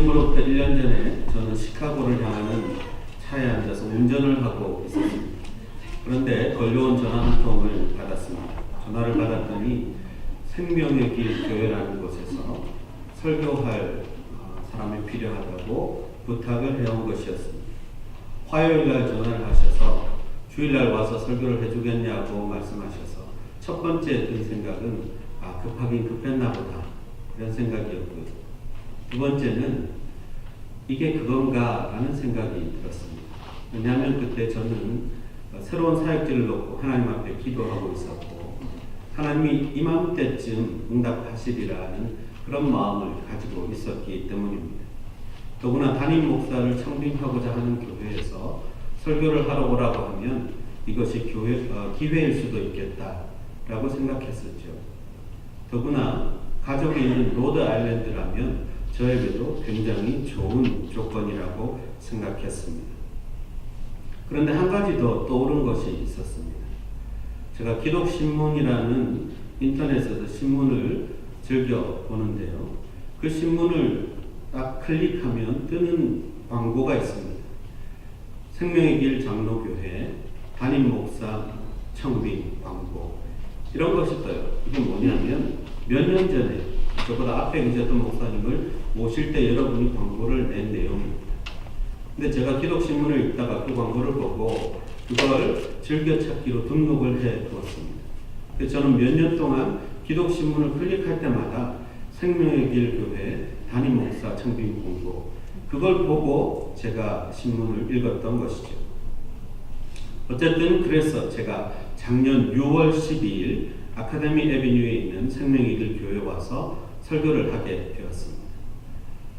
지금으로부터 1년 전에 저는 시카고를 향하는 차에 앉아서 운전을 하고 있었습니다. 그런데 걸려온 전화 한 통을 받았습니다. 전화를 받았더니 생명의 길 교회라는 곳에서 설교할 사람이 필요하다고 부탁을 해온 것이었습니다. 화요일날 전화를 하셔서 주일날 와서 설교를 해주겠냐고 말씀하셔서 첫 번째 든 생각은 급하긴 급했나 보다 이런 생각이었고요. 두 번째는 이게 그건가 라는 생각이 들었습니다. 왜냐하면 그때 저는 새로운 사역지를 놓고 하나님 앞에 기도하고 있었고 하나님이 이맘때쯤 응답하시리라는 그런 마음을 가지고 있었기 때문입니다. 더구나 담임 목사를 청빙하고자 하는 교회에서 설교를 하러 오라고 하면 이것이 기회일 수도 있겠다라고 생각했었죠. 더구나 가족이 있는 로드 아일랜드라면 저에게도 굉장히 좋은 조건이라고 생각했습니다. 그런데 한 가지 더 떠오른 것이 있었습니다. 제가 기독신문이라는 인터넷에서 신문을 즐겨 보는데요. 그 신문을 딱 클릭하면 뜨는 광고가 있습니다. 생명의 길 장로교회 담임 목사 청빙 광고 이런 것이 떠요. 이게 뭐냐면 몇 년 전에 저보다 앞에 계셨던 목사님을 모실 때 여러분이 광고를 낸 내용입니다. 근데 제가 기독신문을 읽다가 그 광고를 보고 그걸 즐겨찾기로 등록을 해 두었습니다. 그래서 저는 몇 년 동안 기독신문을 클릭할 때마다 생명의 길 교회 담임 목사 청빙 광고 그걸 보고 제가 신문을 읽었던 것이죠. 어쨌든 그래서 제가 작년 6월 12일 아카데미 에비뉴에 있는 생명의 길 교회에 와서 설교를 하게 되었습니다.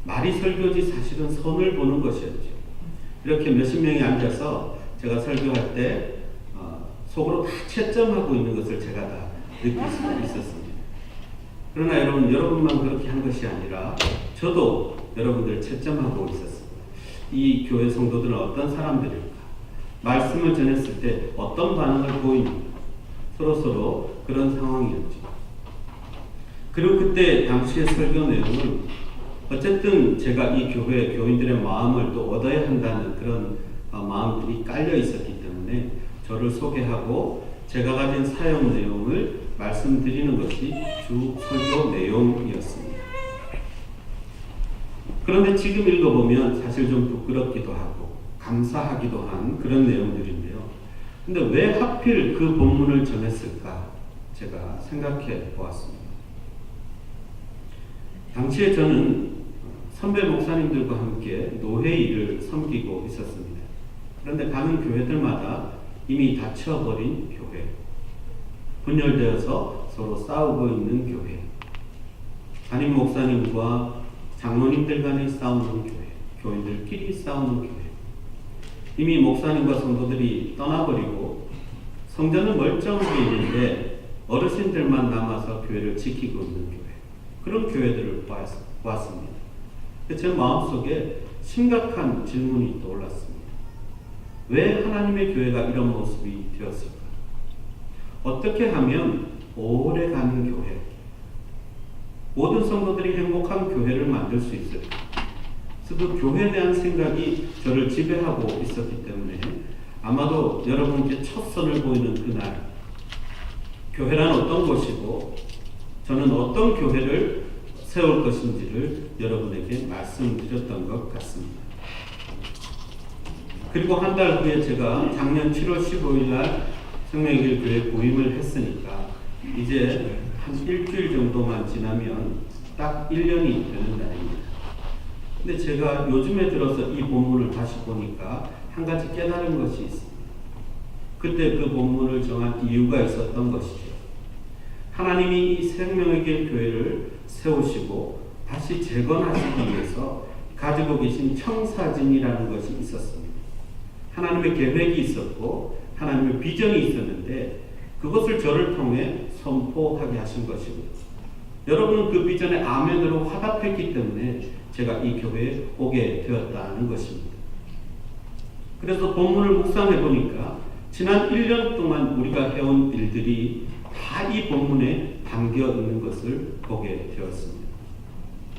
말이 설교지 사실은 선을 보는 것이었죠. 이렇게 몇십 명이 앉아서 제가 설교할 때 속으로 다 채점하고 있는 것을 제가 다 느낄 수 있었습니다. 그러나 여러분만 그렇게 한 것이 아니라 저도 여러분들 채점하고 있었습니다. 이 교회 성도들은 어떤 사람들일까? 말씀을 전했을 때 어떤 반응을 보입니까? 서로 그런 상황이었죠. 그리고 그때 당시의 설교 내용은 어쨌든 제가 이 교회 교인들의 마음을 또 얻어야 한다는 그런 마음들이 깔려 있었기 때문에 저를 소개하고 제가 가진 사역 내용을 말씀드리는 것이 주 설교 내용이었습니다. 그런데 지금 읽어보면 사실 좀 부끄럽기도 하고 감사하기도 한 그런 내용들인데요. 근데 왜 하필 그 본문을 정했을까? 제가 생각해 보았습니다. 당시에 저는 선배 목사님들과 함께 노회 일을 섬기고 있었습니다. 그런데 가는 교회들마다 이미 닫혀버린 교회, 분열되어서 서로 싸우고 있는 교회, 담임 목사님과 장로님들 간에 싸우는 교회, 교인들끼리 싸우는 교회, 이미 목사님과 성도들이 떠나버리고 성전은 멀쩡하게 있는데 어르신들만 남아서 교회를 지키고 있는 교회, 그런 교회들을 보았습니다. 제 마음속에 심각한 질문이 떠올랐습니다. 왜 하나님의 교회가 이런 모습이 되었을까? 어떻게 하면 오래가는 교회, 모든 성도들이 행복한 교회를 만들 수 있을까? 그래서 그 교회에 대한 생각이 저를 지배하고 있었기 때문에 아마도 여러분께 첫 선을 보이는 그날 교회란 어떤 것이고 저는 어떤 교회를 세울 것인지를 여러분에게 말씀드렸던 것 같습니다. 그리고 한 달 후에 제가 작년 7월 15일 날 생명의 길 교회에 부임을 했으니까 이제 한 일주일 정도만 지나면 딱 1년이 되는 날입니다. 근데 제가 요즘에 들어서 이 본문을 다시 보니까 한 가지 깨달은 것이 있습니다. 그때 그 본문을 정한 이유가 있었던 것이죠. 하나님이 이 생명의 길 교회를 세우시고 다시 재건하시기 위해서 가지고 계신 청사진이라는 것이 있었습니다. 하나님의 계획이 있었고 하나님의 비전이 있었는데 그것을 저를 통해 선포하게 하신 것입니다. 여러분은 그 비전에 아멘으로 화답했기 때문에 제가 이 교회에 오게 되었다는 것입니다. 그래서 본문을 묵상해 보니까 지난 1년 동안 우리가 해온 일들이 다 이 본문에 담겨 있는 것을 보게 되었습니다.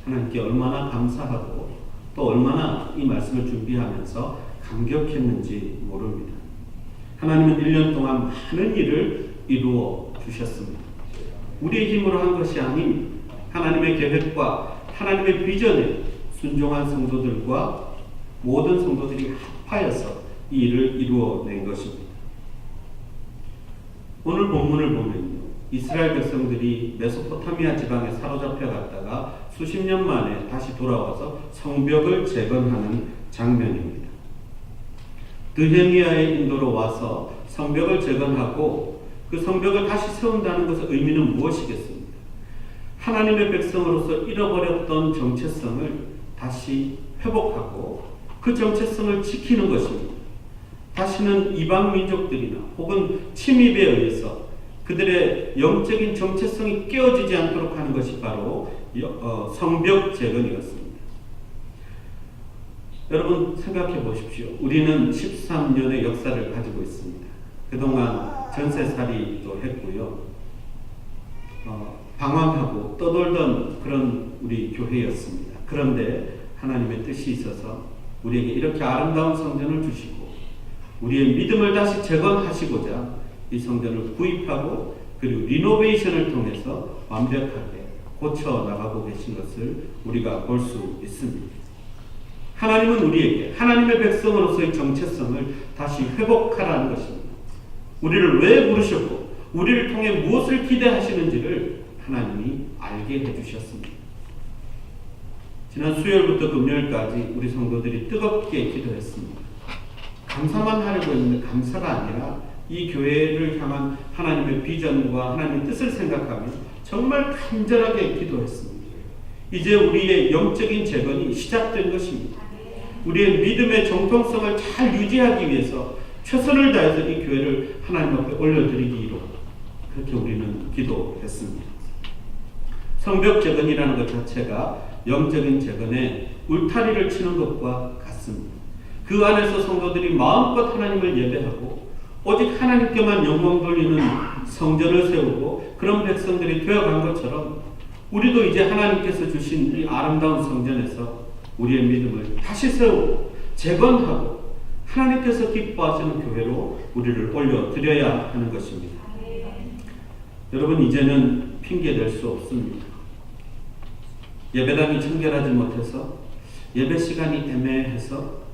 하나님께 얼마나 감사하고 또 얼마나 이 말씀을 준비하면서 감격했는지 모릅니다. 하나님은 1년 동안 많은 일을 이루어 주셨습니다. 우리의 힘으로 한 것이 아닌 하나님의 계획과 하나님의 비전에 순종한 성도들과 모든 성도들이 합하여서 이 일을 이루어낸 것입니다. 오늘 본문을 보면요, 이스라엘 백성들이 메소포타미아 지방에 사로잡혀 갔다가 수십 년 만에 다시 돌아와서 성벽을 재건하는 장면입니다. 느헤미야의 인도로 와서 성벽을 재건하고 그 성벽을 다시 세운다는 것의 의미는 무엇이겠습니까? 하나님의 백성으로서 잃어버렸던 정체성을 다시 회복하고 그 정체성을 지키는 것입니다. 다시는 이방 민족들이나 혹은 침입에 의해서 그들의 영적인 정체성이 깨어지지 않도록 하는 것이 바로 성벽 재건이었습니다. 여러분 생각해 보십시오. 우리는 13년의 역사를 가지고 있습니다. 그동안 전세살이도 했고요. 방황하고 떠돌던 그런 우리 교회였습니다. 그런데 하나님의 뜻이 있어서 우리에게 이렇게 아름다운 성전을 주시고 우리의 믿음을 다시 재건하시고자 이 성전을 구입하고 그리고 리노베이션을 통해서 완벽하게 고쳐 나가고 계신 것을 우리가 볼 수 있습니다. 하나님은 우리에게 하나님의 백성으로서의 정체성을 다시 회복하라는 것입니다. 우리를 왜 부르셨고 우리를 통해 무엇을 기대하시는지를 하나님이 알게 해주셨습니다. 지난 수요일부터 금요일까지 우리 성도들이 뜨겁게 기도했습니다. 감사만 하려고 했는데 감사가 아니라 이 교회를 향한 하나님의 비전과 하나님의 뜻을 생각하며 정말 간절하게 기도했습니다. 이제 우리의 영적인 재건이 시작된 것입니다. 우리의 믿음의 정통성을 잘 유지하기 위해서 최선을 다해서 이 교회를 하나님 앞에 올려드리기로 그렇게 우리는 기도했습니다. 성벽 재건이라는 것 자체가 영적인 재건에 울타리를 치는 것과 같습니다. 그 안에서 성도들이 마음껏 하나님을 예배하고 오직 하나님께만 영광 돌리는 성전을 세우고 그런 백성들이 되어간 것처럼 우리도 이제 하나님께서 주신 이 아름다운 성전에서 우리의 믿음을 다시 세우고 재건하고 하나님께서 기뻐하시는 교회로 우리를 올려드려야 하는 것입니다. 여러분 이제는 핑계 댈 수 없습니다. 예배당이 청결하지 못해서 예배 시간이 애매해서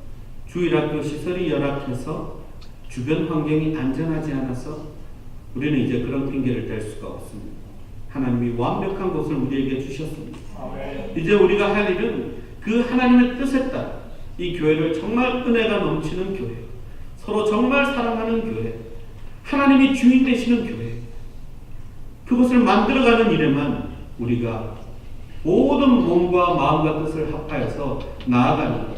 주일학교 시설이 열악해서 주변 환경이 안전하지 않아서 우리는 이제 그런 핑계를 댈 수가 없습니다. 하나님이 완벽한 것을 우리에게 주셨습니다. 이제 우리가 할 일은 그 하나님의 뜻에 따라 이 교회를 정말 은혜가 넘치는 교회, 서로 정말 사랑하는 교회, 하나님이 주인 되시는 교회, 그것을 만들어가는 일에만 우리가 모든 몸과 마음과 뜻을 합하여서 나아가는 것,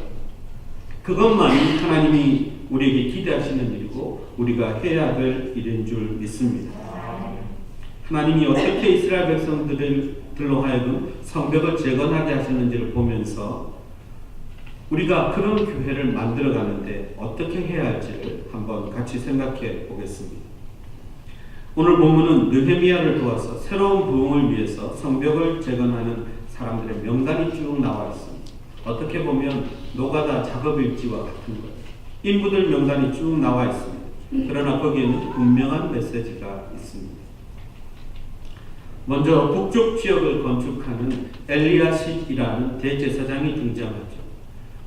그것만이 하나님이 우리에게 기대하시는 일이고 우리가 해야 될 일인 줄 믿습니다. 하나님이 어떻게 이스라엘 백성들로 하여금 성벽을 재건하게 하셨는지를 보면서 우리가 그런 교회를 만들어가는데 어떻게 해야 할지를 한번 같이 생각해 보겠습니다. 오늘 본문은 느헤미야를 도와서 새로운 부흥을 위해서 성벽을 재건하는 사람들의 명단이 쭉 나와 있습니다. 어떻게 보면 노가다 작업일지와 같은 것, 인부들 명단이 쭉 나와 있습니다. 그러나 거기에는 분명한 메시지가 있습니다. 먼저 북쪽 지역을 건축하는 엘리야십이라는 대제사장이 등장하죠.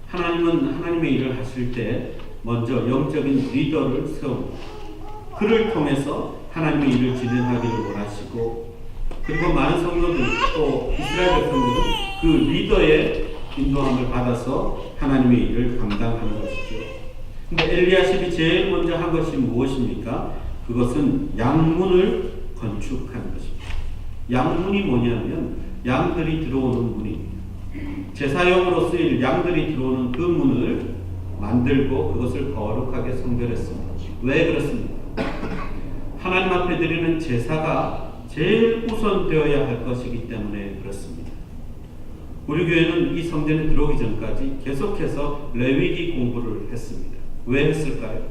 하나님은 하나님의 일을 하실 때 먼저 영적인 리더를 세웁니다. 그를 통해서 하나님의 일을 진행하기를 원하시고 그리고 많은 성도들 또 이스라엘 백성들은 그 리더의 인도함을 받아서 하나님의 일을 감당하는 것이죠. 근데 엘리야십이 제일 먼저 한 것이 무엇입니까? 그것은 양문을 건축하는 것입니다. 양문이 뭐냐면 양들이 들어오는 문입니다. 제사용으로 쓰일 양들이 들어오는 그 문을 만들고 그것을 거룩하게 성별했습니다. 왜 그렇습니까? 하나님 앞에 드리는 제사가 제일 우선되어야 할 것이기 때문에 그렇습니다. 우리 교회는 이 성전에 들어오기 전까지 계속해서 레위기 공부를 했습니다. 왜 했을까요?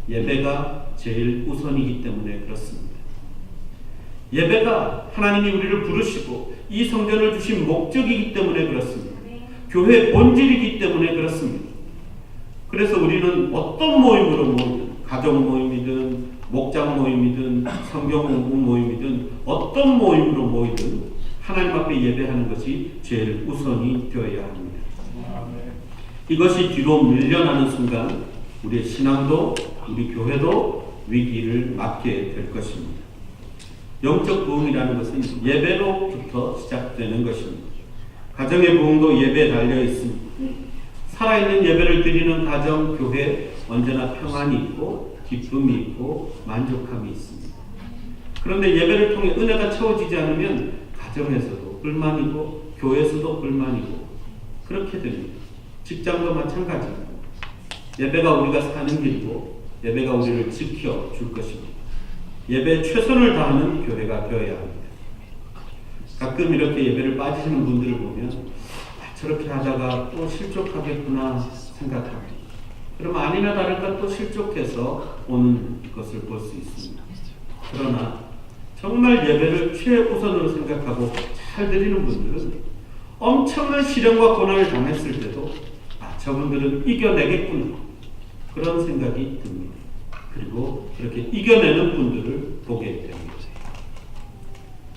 예배가 제일 우선이기 때문에 그렇습니다. 예배가 하나님이 우리를 부르시고 이 성전을 주신 목적이기 때문에 그렇습니다. 교회의 본질이기 때문에 그렇습니다. 그래서 우리는 어떤 모임으로 모이든, 가족 모임이든 목장 모임이든 성경 공부 모임이든 어떤 모임으로 모이든 하나님 앞에 예배하는 것이 제일 우선이 되어야 합니다. 이것이 뒤로 밀려나는 순간 우리의 신앙도 우리 교회도 위기를 맞게 될 것입니다. 영적 부흥이라는 것은 예배로부터 시작되는 것입니다. 가정의 부흥도 예배에 달려 있습니다. 살아있는 예배를 드리는 가정, 교회 언제나 평안이 있고 기쁨이 있고 만족함이 있습니다. 그런데 예배를 통해 은혜가 채워지지 않으면 가정에서도 불만이고 교회에서도 불만이고 그렇게 됩니다. 직장도 마찬가지입니다. 예배가 우리가 사는 길이고 예배가 우리를 지켜줄 것입니다. 예배에 최선을 다하는 교회가 되어야 합니다. 가끔 이렇게 예배를 빠지시는 분들을 보면 저렇게 하다가 또 실족하겠구나 생각합니다. 그럼 아니나 다를까 또 실족해서 오는 것을 볼 수 있습니다. 그러나 정말 예배를 최우선으로 생각하고 잘 드리는 분들은 엄청난 시련과 고난을 당했을 때도 저분들은 이겨내겠구나 그런 생각이 듭니다. 그리고 그렇게 이겨내는 분들을 보게 됩니다.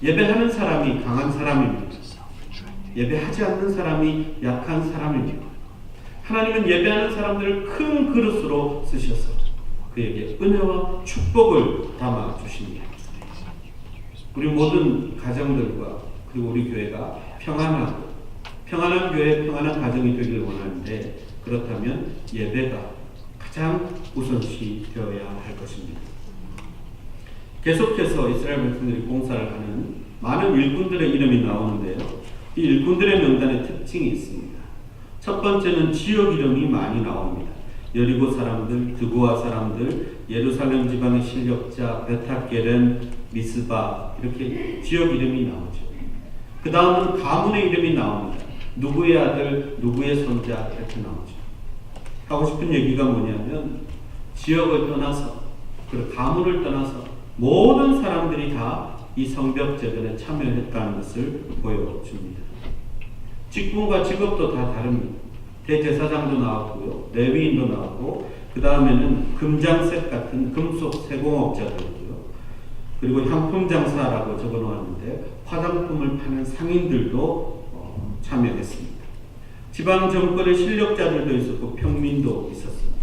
예배하는 사람이 강한 사람입니다. 예배하지 않는 사람이 약한 사람입니다. 하나님은 예배하는 사람들을 큰 그릇으로 쓰셔서 그에게 은혜와 축복을 담아 주십니다. 우리 모든 가정들과 그리고 우리 교회가 평안하고 평안한 교회, 평안한 가정이 되기를 원하는데 그렇다면 예배가 가장 우선시 되어야 할 것입니다. 계속해서 이스라엘 백성들이 봉사를 하는 많은 일꾼들의 이름이 나오는데요. 이 일꾼들의 명단에 특징이 있습니다. 첫 번째는 지역 이름이 많이 나옵니다. 여리고 사람들, 드고아 사람들, 예루살렘 지방의 실력자, 베타게렘, 미스바 이렇게 지역 이름이 나오죠. 그 다음은 가문의 이름이 나옵니다. 누구의 아들, 누구의 손자 이렇게 나오죠. 하고 싶은 얘기가 뭐냐면 지역을 떠나서 그리고 가문을 떠나서 모든 사람들이 다 이 성벽 재건에 참여했다는 것을 보여줍니다. 직분과 직업도 다 다릅니다. 대제사장도 나왔고요. 레위인도 나왔고 그 다음에는 금장색 같은 금속 세공업자들이고요. 그리고 향품장사라고 적어놓았는데 화장품을 파는 상인들도 참여했습니다. 지방 정권의 실력자들도 있었고 평민도 있었습니다.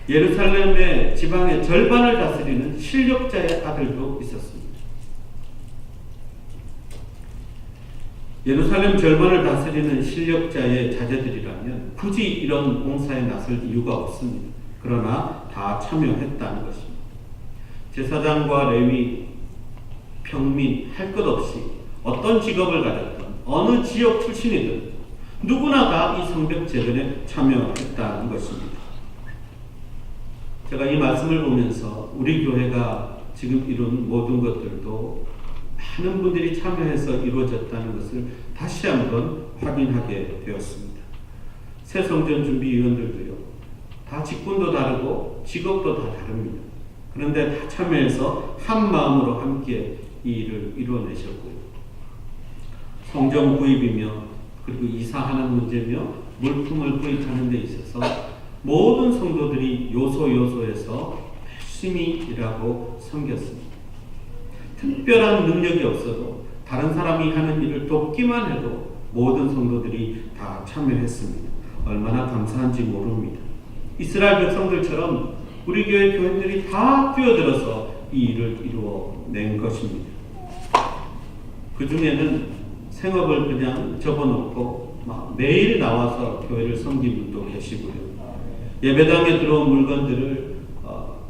예루살렘의 지방의 절반을 다스리는 실력자의 아들도 있었습니다. 예루살렘 절반을 다스리는 실력자의 자제들이라면 굳이 이런 봉사에 나설 이유가 없습니다. 그러나 다 참여했다는 것입니다. 제사장과 레위, 평민 할 것 없이 어떤 직업을 가졌든 어느 지역 출신이든 누구나 다 이 성벽 재건에 참여했다는 것입니다. 제가 이 말씀을 보면서 우리 교회가 지금 이룬 모든 것들도 많은 분들이 참여해서 이루어졌다는 것을 다시 한번 확인하게 되었습니다. 새 성전 준비위원들도요. 다 직분도 다르고 직업도 다 다릅니다. 그런데 다 참여해서 한 마음으로 함께 이 일을 이루어내셨고요. 성전 구입이며 그리고 이사하는 문제며 물품을 구입하는 데 있어서 모든 성도들이 요소에서 열심히 일하고 섬겼습니다. 특별한 능력이 없어도 다른 사람이 하는 일을 돕기만 해도 모든 성도들이 다 참여했습니다. 얼마나 감사한지 모릅니다. 이스라엘 백성들처럼 우리 교회 교인들이 다 뛰어들어서 이 일을 이루어낸 것입니다. 그 중에는 생업을 그냥 접어놓고 막 매일 나와서 교회를 섬긴 분도 계시고요. 예배당에 들어온 물건들을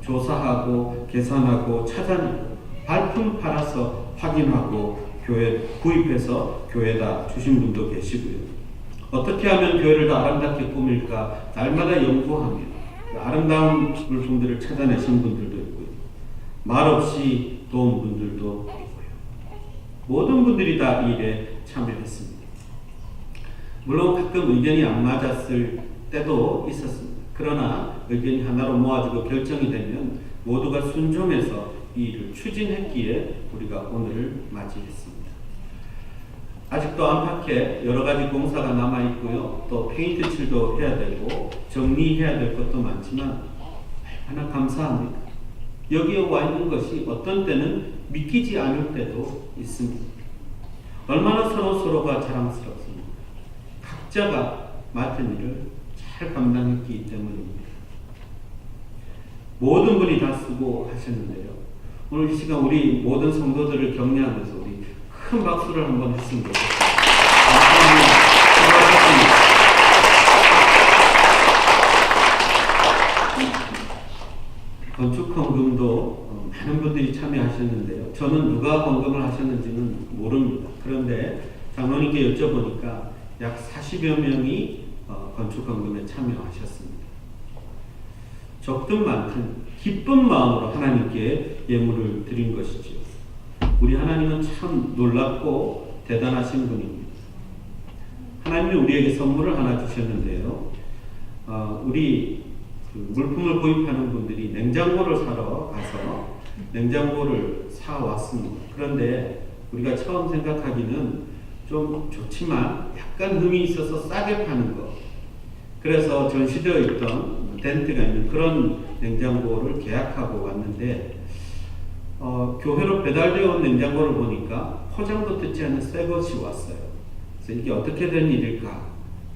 조사하고 계산하고 찾아내고 발품 팔아서 확인하고 교회 구입해서 교회에다 주신 분도 계시고요. 어떻게 하면 교회를 더 아름답게 꾸밀까 날마다 연구하며 아름다운 물품들을 찾아내신 분들도 있고요. 말없이 도운 분들도 있고요. 모든 분들이 다 이 일에 참여했습니다. 물론 가끔 의견이 안 맞았을 때도 있었습니다. 그러나 의견이 하나로 모아지고 결정이 되면 모두가 순종해서 이 일을 추진했기에 우리가 오늘을 맞이했습니다. 아직도 안팎에 여러 가지 공사가 남아 있고요. 또 페인트 칠도 해야 되고 정리해야 될 것도 많지만 얼마나 감사합니다. 여기에 와 있는 것이 어떤 때는 믿기지 않을 때도 있습니다. 얼마나 서로가 자랑스럽습니다. 각자가 맡은 일을 잘 감당했기 때문입니다. 모든 분이 다 수고하셨는데요. 오늘 이 시간 우리 모든 성도들을 격려하면서 우리 큰 박수를 한번 했으면 좋겠습니다. 건축 헌금도 많은 분들이 참여하셨는데요. 저는 누가 헌금을 하셨는지는 모릅니다. 그런데 장로님께 여쭤보니까 약 40여 명이 건축 헌금에 참여하셨습니다. 적든 많든 기쁜 마음으로 하나님께 예물을 드린 것이죠. 우리 하나님은 참 놀랍고 대단하신 분입니다. 하나님이 우리에게 선물을 하나 주셨는데요. 우리 물품을 구입하는 분들이 냉장고를 사러 가서 냉장고를 사왔습니다. 그런데 우리가 처음 생각하기는 좀 좋지만 약간 흠이 있어서 싸게 파는 거. 그래서 전시되어 있던 덴트가 있는 그런 냉장고를 계약하고 왔는데 교회로 배달되어 온 냉장고를 보니까 포장도 뜯지 않은 새 것이 왔어요. 그래서 이게 어떻게 된 일일까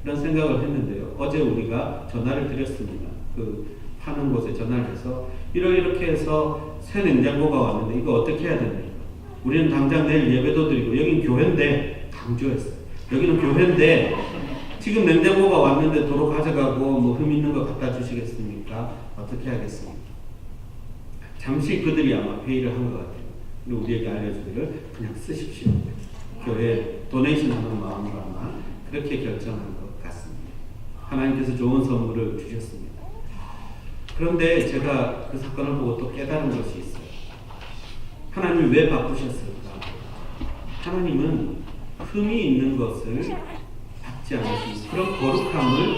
이런 생각을 했는데요. 어제 우리가 전화를 드렸습니다. 그 파는 곳에 전화를 해서 이렇게 해서 새 냉장고가 왔는데 이거 어떻게 해야 됩니까? 우리는 당장 내일 예배도 드리고 여긴 교회인데 강조했어요. 여기는 교회인데 지금 냉장고가 왔는데 도로 가져가고 뭐 흠 있는 거 갖다 주시겠습니까? 어떻게 하겠습니까? 잠시 그들이 아마 회의를 한 것 같아요. 그리고 우리에게 알려주기를 그냥 쓰십시오. 교회 도네이션 하는 마음으로 아마 그렇게 결정한 것 같습니다. 하나님께서 좋은 선물을 주셨습니다. 그런데 제가 그 사건을 보고 또 깨달은 것이 있어요. 하나님이 왜 바꾸셨을까? 하나님은 흠이 있는 것을 받지 않으신 그런 거룩함을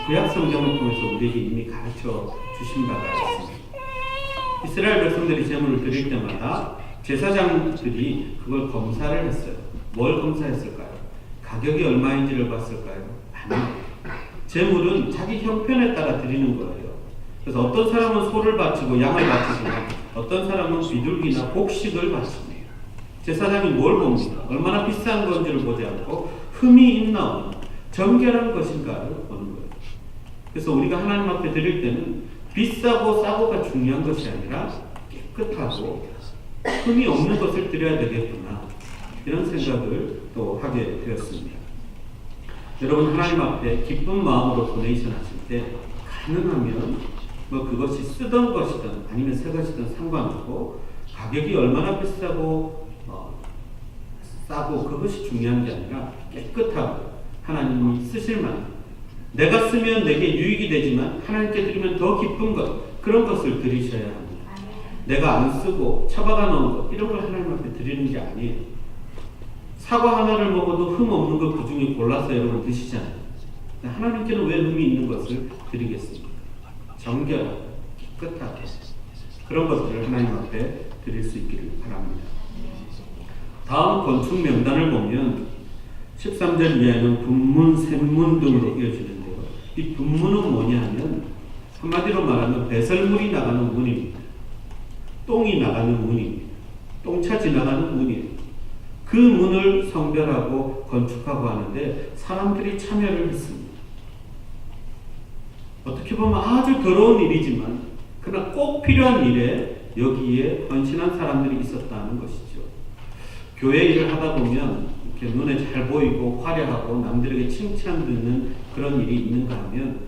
구약 성경을 통해서 우리에게 이미 가르쳐 주신 바가 있습니다. 이스라엘 백성들이 제물을 드릴 때마다 제사장들이 그걸 검사를 했어요. 뭘 검사했을까요? 가격이 얼마인지를 봤을까요? 아니요. 제물은 자기 형편에 따라 드리는 거예요. 그래서 어떤 사람은 소를 바치고 양을 바치지만 어떤 사람은 비둘기나 곡식을 바칩니다. 제사장이 뭘 봅니까? 얼마나 비싼 건지를 보지 않고 흠이 있나 없나 정결한 것인가를 보는 거예요. 그래서 우리가 하나님 앞에 드릴 때는 비싸고 싸고가 중요한 것이 아니라 깨끗하고 흠이 없는 것을 드려야 되겠구나 이런 생각을 또 하게 되었습니다. 여러분 하나님 앞에 기쁜 마음으로 도네이션 하실 때 가능하면 뭐 그것이 쓰던 것이든 아니면 새 것이든 상관없고 가격이 얼마나 비싸고 싸고 그것이 중요한 게 아니라 깨끗하고 하나님이 쓰실 만한 내가 쓰면 내게 유익이 되지만 하나님께 드리면 더 기쁜 것 그런 것을 드리셔야 합니다. 내가 안 쓰고 처박아 놓은 것 이런 걸 하나님 앞에 드리는 게 아니에요. 사과 하나를 먹어도 흠 없는 것 그 중에 골라서 여러분 드시잖아요. 하나님께는 왜 흠이 있는 것을 드리겠습니까? 정결하고 깨끗하게 그런 것들을 하나님 앞에 드릴 수 있기를 바랍니다. 다음 건축 명단을 보면 13절 이하에는 분문, 샘문 등으로 이어지는데요. 이 분문은 뭐냐 하면 한마디로 말하면 배설물이 나가는 문입니다. 똥이 나가는 문입니다. 똥차 지나가는 문이에요. 그 문을 성별하고 건축하고 하는데 사람들이 참여를 했습니다. 어떻게 보면 아주 더러운 일이지만 그러나 꼭 필요한 일에 여기에 헌신한 사람들이 있었다는 것이죠. 교회 일을 하다 보면 이렇게 눈에 잘 보이고 화려하고 남들에게 칭찬 듣는 그런 일이 있는가 하면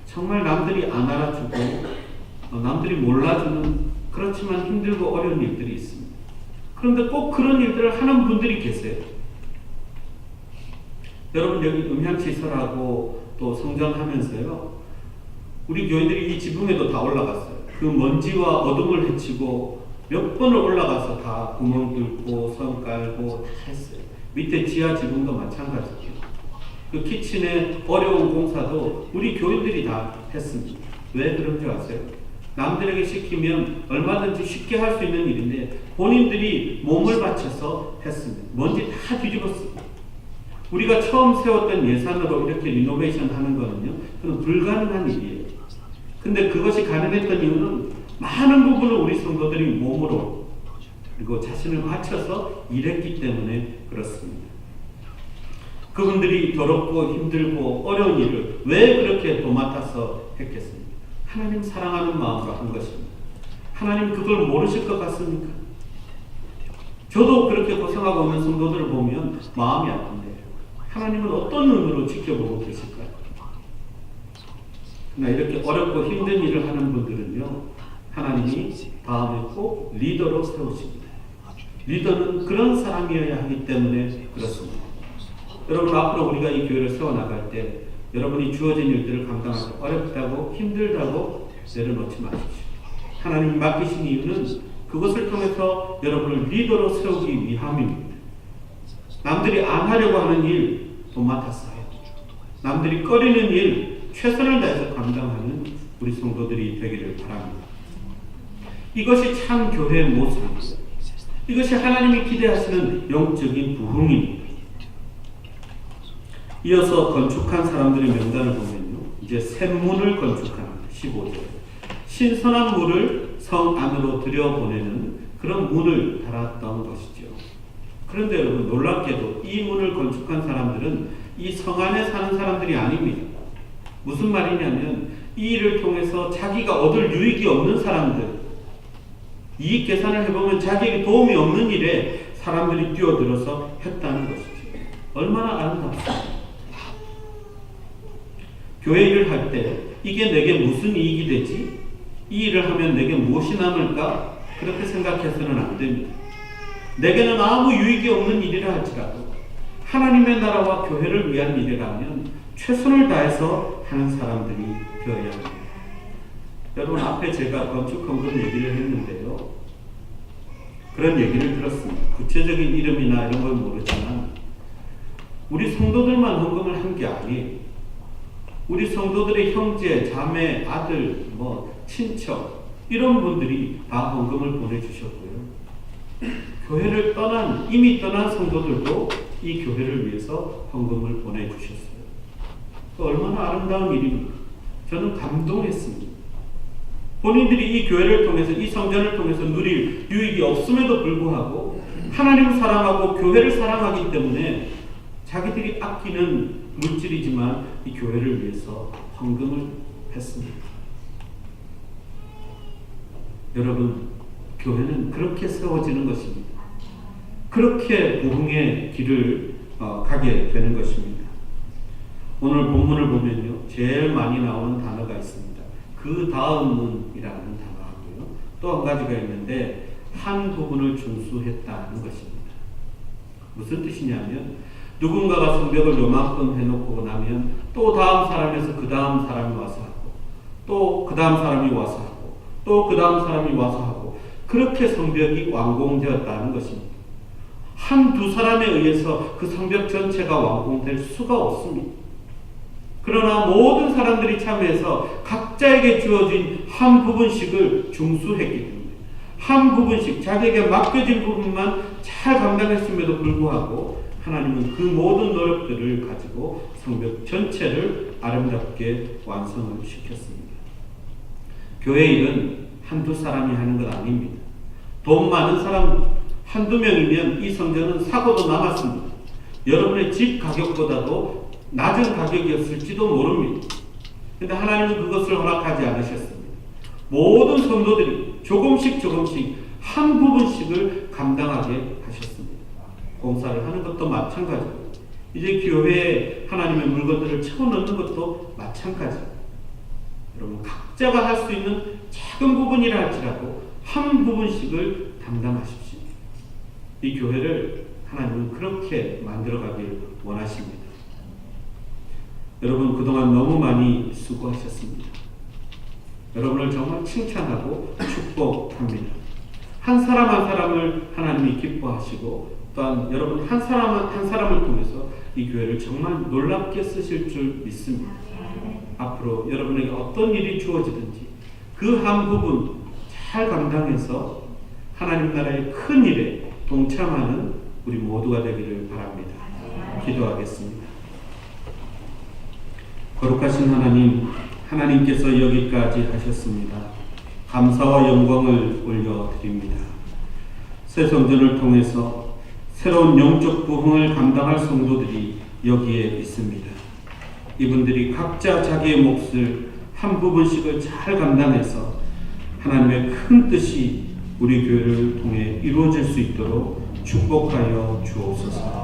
정말 남들이 안 알아주고 남들이 몰라주는 그렇지만 힘들고 어려운 일들이 있습니다. 그런데 꼭 그런 일들을 하는 분들이 계세요. 여러분 여기 음향시설하고 또 성전하면서요 우리 교인들이 이 지붕에도 다 올라갔어요. 그 먼지와 어둠을 헤치고 몇 번을 올라가서 다 구멍 뚫고 선 깔고 다 했어요. 밑에 지하 지붕도 마찬가지예요. 그 키친의 어려운 공사도 우리 교인들이 다 했습니다. 왜 그런 줄 아세요? 남들에게 시키면 얼마든지 쉽게 할 수 있는 일인데 본인들이 몸을 바쳐서 했습니다. 먼지 다 뒤집었습니다. 우리가 처음 세웠던 예산으로 이렇게 리노베이션 하는 거는요, 그건 불가능한 일이에요. 근데 그것이 가능했던 이유는 많은 부분을 우리 성도들이 몸으로 그리고 자신을 바쳐서 일했기 때문에 그렇습니다. 그분들이 더럽고 힘들고 어려운 일을 왜 그렇게 도맡아서 했겠습니까? 하나님 사랑하는 마음으로 한 것입니다. 하나님 그걸 모르실 것 같습니까? 저도 그렇게 고생하고 있는 성도들을 보면 마음이 아픈데 하나님은 어떤 눈으로 지켜보고 계실까요? 그러나 이렇게 어렵고 힘든 일을 하는 분들은요, 하나님이 다음에 꼭 리더로 세우십니다. 리더는 그런 사람이어야 하기 때문에 그렇습니다. 여러분, 앞으로 우리가 이 교회를 세워나갈 때 여러분이 주어진 일들을 감당하기 어렵다고 힘들다고 내려놓지 마십시오. 하나님이 맡기신 이유는 그것을 통해서 여러분을 리더로 세우기 위함입니다. 남들이 안 하려고 하는 일 도맡아서 해요. 남들이 꺼리는 일 최선을 다해서 감당하는 우리 성도들이 되기를 바랍니다. 이것이 참 교회의 모습입니다. 이것이 하나님이 기대하시는 영적인 부흥입니다. 이어서 건축한 사람들의 명단을 보면요, 이제 샘문을 건축합니다. 15절. 신선한 물을 성 안으로 들여보내는 그런 문을 달았던 것이죠. 그런데 여러분, 놀랍게도 이 문을 건축한 사람들은 이 성 안에 사는 사람들이 아닙니다. 무슨 말이냐면 이 일을 통해서 자기가 얻을 유익이 없는 사람들, 이익 계산을 해보면 자기에게 도움이 없는 일에 사람들이 뛰어들어서 했다는 것이죠. 얼마나 아름답습니까? 교회 일을 할 때 이게 내게 무슨 이익이 되지? 이 일을 하면 내게 무엇이 남을까? 그렇게 생각해서는 안 됩니다. 내게는 아무 유익이 없는 일이라 할지라도 하나님의 나라와 교회를 위한 일이라면 최선을 다해서 하는 사람들이 되어야 합니다. 여러분, 앞에 제가 건축 헌금 얘기를 했는데요, 그런 얘기를 들었습니다. 구체적인 이름이나 이런 걸 모르지만 우리 성도들만 헌금을 한 게 아니에요. 우리 성도들의 형제, 자매, 아들, 친척 이런 분들이 다 헌금을 보내주셨고요. 교회를 이미 떠난 성도들도 이 교회를 위해서 헌금을 보내주셨어요. 얼마나 아름다운 일입니까? 저는 감동했습니다. 본인들이 이 교회를 통해서, 이 성전을 통해서 누릴 유익이 없음에도 불구하고 하나님을 사랑하고 교회를 사랑하기 때문에 자기들이 아끼는 물질이지만 이 교회를 위해서 헌금을 했습니다. 여러분, 교회는 그렇게 세워지는 것입니다. 그렇게 부흥의 길을 가게 되는 것입니다. 오늘 본문을 보면요, 제일 많이 나오는 단어가 있습니다. 그 다음은이라는 단어하고요, 또 한 가지가 있는데 한 부분을 준수했다는 것입니다. 무슨 뜻이냐면 누군가가 성벽을 요만큼 해놓고 나면 또 다음 사람에서 그 다음 사람이 와서 하고, 또 그 다음 사람이 와서 하고, 또 그 다음 사람이 와서 하고, 그렇게 성벽이 완공되었다는 것입니다. 한두 사람에 의해서 그 성벽 전체가 완공될 수가 없습니다. 그러나 모든 사람들이 참여해서 각자에게 주어진 한 부분씩을 중수했기 때문에 한 부분씩 자기에게 맡겨진 부분만 잘 감당했음에도 불구하고 하나님은 그 모든 노력들을 가지고 성벽 전체를 아름답게 완성을 시켰습니다. 교회 일은 한두 사람이 하는 것 아닙니다. 돈 많은 사람 한두 명이면 이 성전은 사고도 남았습니다. 여러분의 집 가격보다도 낮은 가격이었을지도 모릅니다. 그런데 하나님은 그것을 허락하지 않으셨습니다. 모든 성도들이 조금씩 한 부분씩을 감당하게 하셨습니다. 공사를 하는 것도 마찬가지고, 이제 교회에 하나님의 물건들을 채워넣는 것도 마찬가지고, 여러분 각자가 할 수 있는 작은 부분이라 할지라도 한 부분씩을 담당하십시오. 이 교회를 하나님은 그렇게 만들어가길 원하십니다. 여러분, 그동안 너무 많이 수고하셨습니다. 여러분을 정말 칭찬하고 축복합니다. 한 사람 한 사람을 하나님이 기뻐하시고, 또한 여러분 한 사람 한 사람을 통해서 이 교회를 정말 놀랍게 쓰실 줄 믿습니다. 앞으로 여러분에게 어떤 일이 주어지든지 그 한 부분 잘 감당해서 하나님 나라의 큰 일에 동참하는 우리 모두가 되기를 바랍니다. 기도하겠습니다. 거룩하신 하나님, 하나님께서 여기까지 하셨습니다. 감사와 영광을 올려드립니다. 새 성전을 통해서 새로운 영적 부흥을 감당할 성도들이 여기에 있습니다. 이분들이 각자 자기의 몫을 한 부분씩을 잘 감당해서 하나님의 큰 뜻이 우리 교회를 통해 이루어질 수 있도록 축복하여 주옵소서.